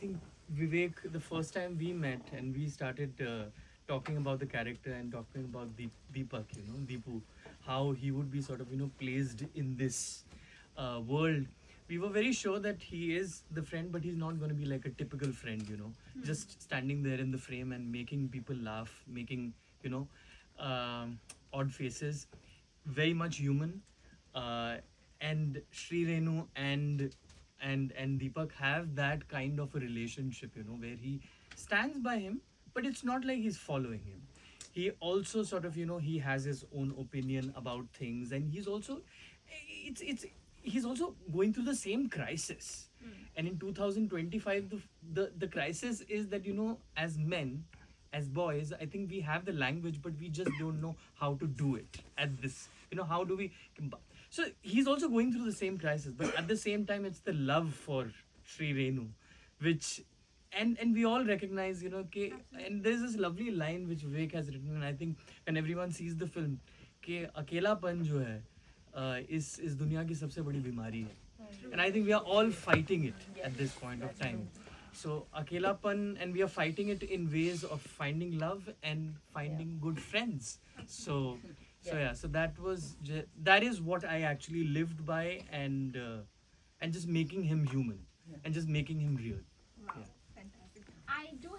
think Vivek, the first time we met and we started talking about the character and talking about Deepak, Deepu, how he would be sort of, placed in this world. We were very sure that he is the friend, but he's not going to be like a typical friend, just standing there in the frame and making people laugh, making, you know, odd faces. Very much human. Uh, and Sri Renu and Deepak have that kind of a relationship, where he stands by him, but it's not like he's following him. He also sort of, he has his own opinion about things, and it's he's also going through the same crisis. And in 2025, the crisis is that, as men, as boys, I think we have the language, but we just don't know how to do it at this. How do we? So he's also going through the same crisis, but at the same time, it's the love for Sri Renu, which, and we all recognize, and there's this lovely line which Vivek has written, and I think when everyone sees the film, कि अकेलापन जो है इस दुनिया की सबसे बड़ी बीमारी है. And I think we are all fighting it at this point of time. So Akelapan, and we are fighting it in ways of finding love and finding good friends. So yeah, so that is what I actually lived by, and just making him human, and just making him real. Wow, Yeah. fantastic. I do